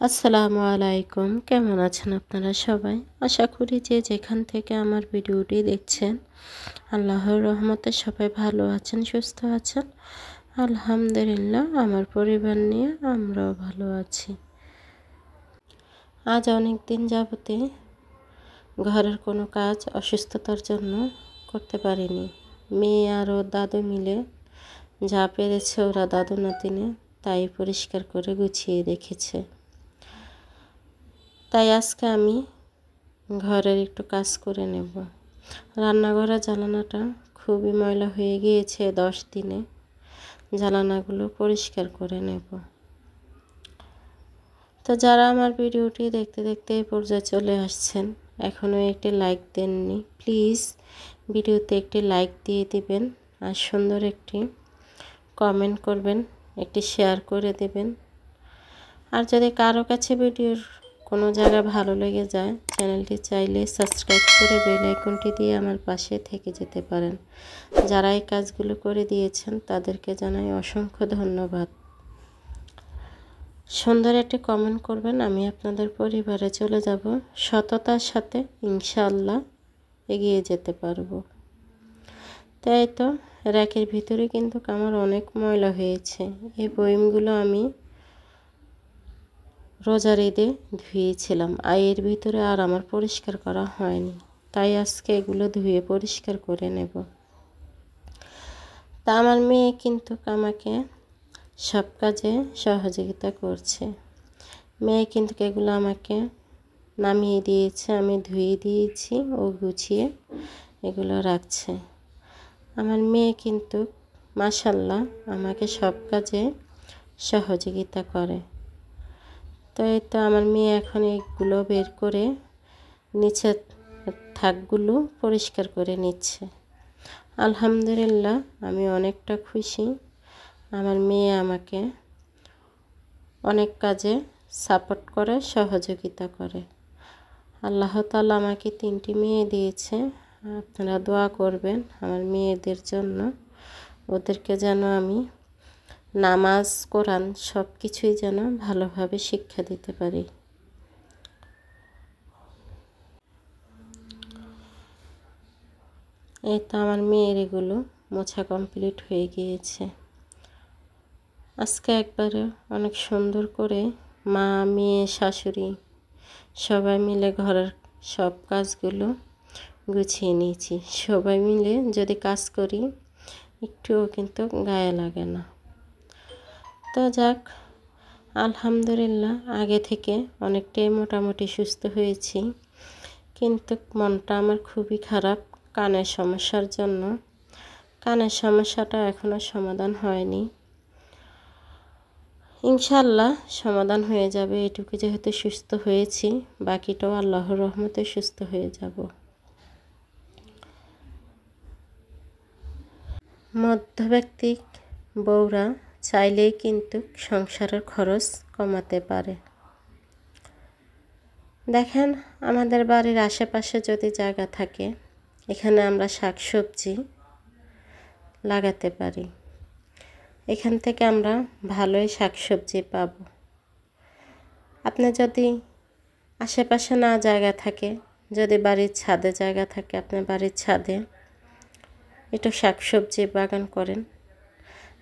আসসালামু আলাইকুম, কেমন আছেন আপনারা সবাই? আশা করি যে যেখান থেকে আমার ভিডিওটি দেখছেন আল্লাহর রহমতে সবাই ভালো আছেন, সুস্থ আছেন। আলহামদুলিল্লাহ, আমার পরিবার নিয়ে আমরাও ভালো আছি। আজ অনেক দিন যাবতে ঘরের কোনো কাজ অসুস্থতার জন্য করতে পারিনি। মেয়ে আর ওর দাদু মিলে যা পেরেছে ওরা দাদু নাতিনে তাই পরিষ্কার করে গুছিয়ে রেখেছে। তাই আজকে আমি ঘরের একটু কাজ করে নেব। রান্নাঘরের জানালাটা খুবই ময়লা হয়ে গিয়েছে, 10 দিনে জানালাগুলো পরিষ্কার করে নেব। তো যারা আমার ভিডিওটি দেখতে দেখতে এই পর্যায়ে চলে আসছেন, এখনও একটি লাইক দেননি, প্লিজ ভিডিওতে একটি লাইক দিয়ে দিবেন আর সুন্দর একটি কমেন্ট করবেন, একটি শেয়ার করে দেবেন। আর যদি কারো কাছে ভিডিওর কোনো জায়গা ভালো লেগে যায়, চ্যানেলটি চাইলে সাবস্ক্রাইব করে বেল আইকনটি দিয়ে আমার পাশে থেকে যেতে পারেন। যারা এই কাজগুলো করে দিয়েছেন তাদেরকে জানাই অসংখ্য ধন্যবাদ। সুন্দর একটি কমেন্ট করবেন, আমি আপনাদের পরিবারে চলে যাব। সততার সাথে ইনশাআল্লাহ এগিয়ে যেতে পারবো। তাই তো র্যাকের ভিতরে কিন্তু আমার অনেক ময়লা হয়েছে। এই বয়মগুলো আমি রোজার ঈদে ধুয়েছিলাম, এর ভিতরে আর আমার পরিষ্কার করা হয়নি। তাই আজকে এগুলো ধুয়ে পরিষ্কার করে নেব। তা আমার মেয়ে কিন্তু আমাকে সব কাজে সহযোগিতা করছে। মেয়ে কিন্তু এগুলো আমাকে নামিয়ে দিয়েছে, আমি ধুয়ে দিয়েছি, ও গুছিয়ে এগুলো রাখছে। আমার মেয়ে কিন্তু মাশাআল্লাহ আমাকে সব কাজে সহযোগিতা করে। তো এই তো আমার মেয়ে এখন এগুলো বের করে নিচের থাকগুলো পরিষ্কার করে নিচ্ছে। আলহামদুলিল্লাহ, আমি অনেকটা খুশি। আমার মেয়ে আমাকে অনেক কাজে সাপোর্ট করে, সহযোগিতা করে। আল্লাহ তাআলা আমাকে 3টি মেয়ে দিয়েছে। আপনারা দোয়া করবেন আমার মেয়েদের জন্য, ওদেরকে যেন আমি নামাজ, কোরআন সব কিছুই যেন ভালোভাবে শিক্ষা দিতে পারি। এই তো আমার মেয়ের এগুলো মোছা কমপ্লিট হয়ে গিয়েছে। আজকে একবারে অনেক সুন্দর করে মা, মেয়ে, শাশুড়ি সবাই মিলে ঘরের সব কাজগুলো গুছিয়ে নিয়েছি। সবাই মিলে যদি কাজ করি একটুও কিন্তু গায়ে লাগে না। তো যাক, আলহামদুলিল্লাহ আগে থেকে অনেকটাই মোটামুটি সুস্থ হয়েছি, কিন্তু মনটা আমার খুবই খারাপ কানের সমস্যার জন্য। কানের সমস্যাটা এখনও সমাধান হয়নি। ইনশাআল্লাহ সমাধান হয়ে যাবে। এটুকু যেহেতু সুস্থ হয়েছি, বাকিটাও আল্লাহর রহমতে সুস্থ হয়ে যাব। মধ্যবিত্ত বউরা চাইলেই কিন্তু সংসারের খরচ কমাতে পারে। দেখেন, আমাদের বাড়ির আশেপাশে যদি জায়গা থাকে, এখানে আমরা শাকসবজি লাগাতে পারি। এখান থেকে আমরা ভালোই শাকসবজি পাব। আপনার যদি আশেপাশে না জায়গা থাকে, যদি বাড়ির ছাদে জায়গা থাকে, আপনার বাড়ির ছাদে একটু শাকসবজি বাগান করেন।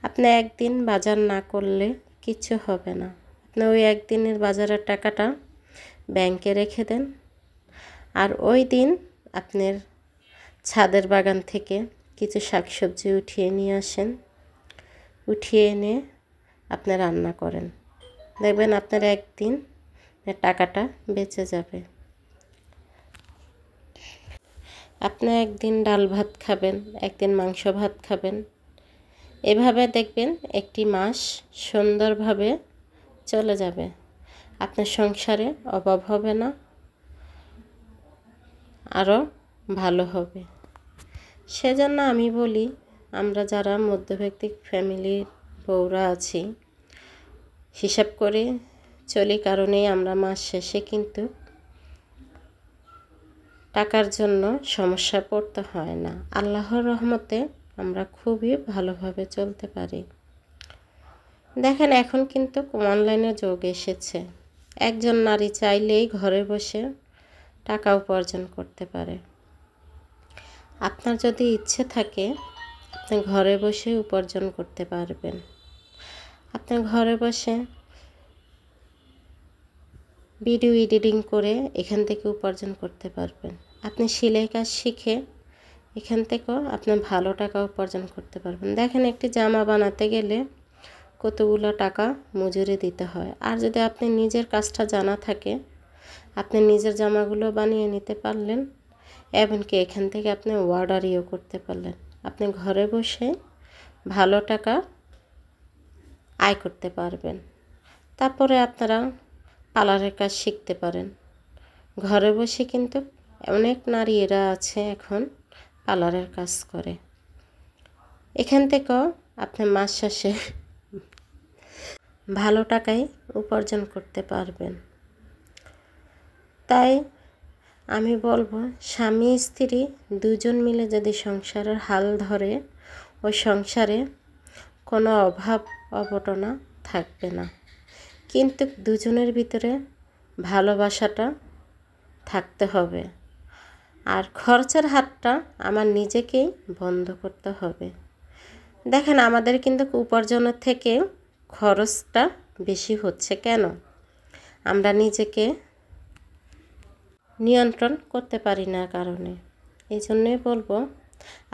আপনি একদিন বাজার না করলে কিছু হবে না। আপনি ওই একদিনের বাজারের টাকাটা ব্যাংকে রেখে দেন, আর ওই দিন আপনার ছাদের বাগান থেকে কিছু শাকসবজি উঠিয়ে নিয়ে আসেন। উঠিয়ে এনে আপনি রান্না করেন, দেখবেন আপনার একদিন টাকাটা বেঁচে যাবে। আপনি একদিন ডাল ভাত খাবেন, একদিন মাংস ভাত খাবেন, এভাবে দেখবেন একটি মাস সুন্দরভাবে চলে যাবে। আপনার সংসারে অভাব হবে না, আরও ভালো হবে। সেজন্য আমি বলি, আমরা যারা মধ্যবিত্ত ফ্যামিলির বউরা আছি, হিসাব করে চলি, কারণেই আমরা মাস শেষে কিন্তু টাকার জন্য সমস্যা পড়তে হয় না। আল্লাহর রহমতে আমরা খুবই ভালোভাবে চলতে পারি। দেখেন, এখন কিন্তু অনলাইনে যুগ এসেছে। একজন নারী চাইলেই ঘরে বসে টাকা উপার্জন করতে পারে। আপনার যদি ইচ্ছে থাকে আপনি ঘরে বসে উপার্জন করতে পারবেন। আপনি ঘরে বসে ভিডিও এডিটিং করে এখান থেকে উপার্জন করতে পারবেন। আপনি সেলাই কাজ শিখে এখান থেকেও আপনি ভালো টাকা উপার্জন করতে পারবেন। দেখেন, একটি জামা বানাতে গেলে কতগুলো টাকা মজুরি দিতে হয়। আর যদি আপনি নিজের কাজটা জানা থাকে, আপনি নিজের জামাগুলো বানিয়ে নিতে পারলেন, এমনকি এখান থেকে আপনি অর্ডারিও করতে পারলেন। আপনি ঘরে বসে ভালো টাকা আয় করতে পারবেন। তারপরে আপনারা পার্লারের কাজ শিখতে পারেন। ঘরে বসে কিন্তু অনেক নারীরা আছে এখন পার্লারের কাজ করে। এখান থেকেও আপনি মাস শেষে ভালো টাকায় উপার্জন করতে পারবেন। তাই আমি বলবো, স্বামী স্ত্রী দুজন মিলে যদি সংসারের হাল ধরে, ওই সংসারে কোনো অভাব অবটনা থাকবে না। কিন্তু দুজনের ভিতরে ভালোবাসাটা থাকতে হবে। আর খরচের হাতটা আমার নিজেকেই বন্ধ করতে হবে। দেখেন, আমাদের কিন্তু উপার্জনের থেকে খরচটা বেশি হচ্ছে কেন? আমরা নিজেকে নিয়ন্ত্রণ করতে পারি না কারণে। এই জন্যই বলবো,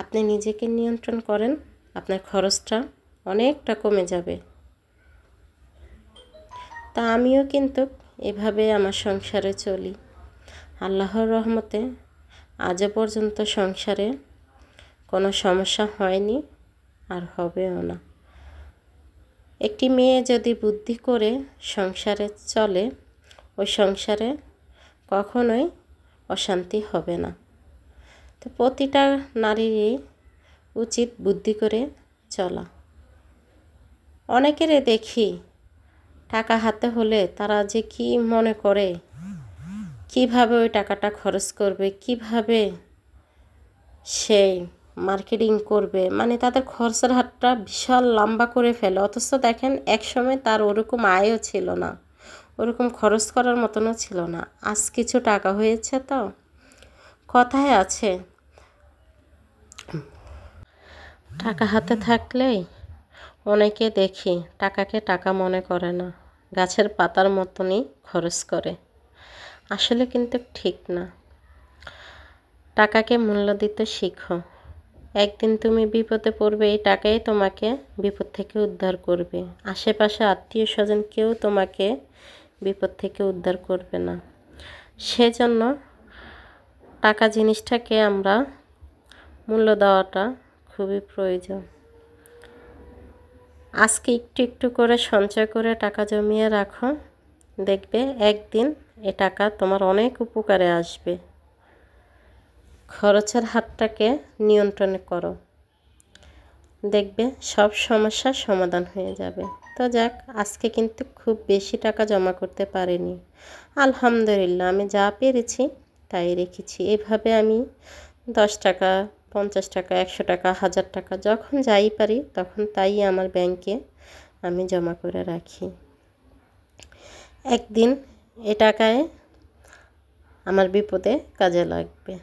আপনি নিজেকে নিয়ন্ত্রণ করেন, আপনার খরচটা অনেকটা কমে যাবে। তা আমিও কিন্তু এভাবে আমার সংসারে চলি। আল্লাহর রহমতে আজও পর্যন্ত সংসারে কোনো সমস্যা হয়নি, আর হবেও না। একটি মেয়ে যদি বুদ্ধি করে সংসারে চলে, ওই সংসারে কখনোই অশান্তি হবে না। তো প্রতিটা নারীরই উচিত বুদ্ধি করে চলা। অনেকেরে দেখি টাকা হাতে হলে তারা যে কি মনে করে, কিভাবে ওই টাকাটা খরচ করবে, কিভাবে সেই মার্কেটিং করবে, মানে তাদের খরচের হাতটা বিশাল লম্বা করে ফেলে। অথচ দেখেন, একসময় তার ওরকম আয়ও ছিল না, ওরকম খরচ করার মতনও ছিল না। আজ কিছু টাকা হয়েছে। তো কথায় আছে, টাকা হাতে থাকলেই অনেকে দেখি টাকাকে টাকা মনে করে না, গাছের পাতার মতনই খরচ করে। আসলে কিন্তু ঠিক না। টাকাকে মূল্য দিতে শিখো। একদিন তুমি বিপদে পড়বে, এই টাকাই তোমাকে বিপদ থেকে উদ্ধার করবে। আশেপাশে আত্মীয় স্বজন কেউ তোমাকে বিপদ থেকে উদ্ধার করবে না। সেজন্য টাকা জিনিসটাকে আমরা মূল্য দেওয়াটা খুবই প্রয়োজন। আজকে একটু একটু করে সঞ্চয় করে টাকা জমিয়ে রাখো, দেখবে একদিন এ টাকা তোমার অনেক উপকারে আসবে। খরচের হাতটাকে নিয়ন্ত্রণ করো, দেখবে সব সমস্যার সমাধান হয়ে যাবে। তো যাক, আজকে কিন্তু খুব বেশি টাকা জমা করতে পারিনি। আলহামদুলিল্লাহ, আমি যা পেরেছি তাই রেখেছি। এভাবে আমি 10 টাকা, 50 টাকা, 100 টাকা, 1000 টাকা যখন যাই পারি তখন তাই আমার ব্যাংকে আমি জমা করে রাখি। একদিন এ টাকায় আমার বিপদে কাজে লাগবে।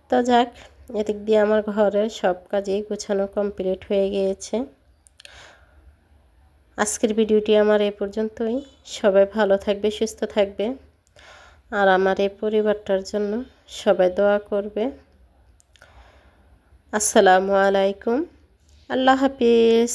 তো যাক, এদিক দিয়ে আমার ঘরের সব কাজই গোছানো কমপ্লিট হয়ে গিয়েছে। আজকের ভিডিওটি আমার এই পর্যন্তই। সবাই ভালো থাকবে, সুস্থ থাকবে, আর আমার এই পরিবারটার জন্য সবাই দোয়া করবে। আসসালামু আলাইকুম, আল্লাহ হাফিজ।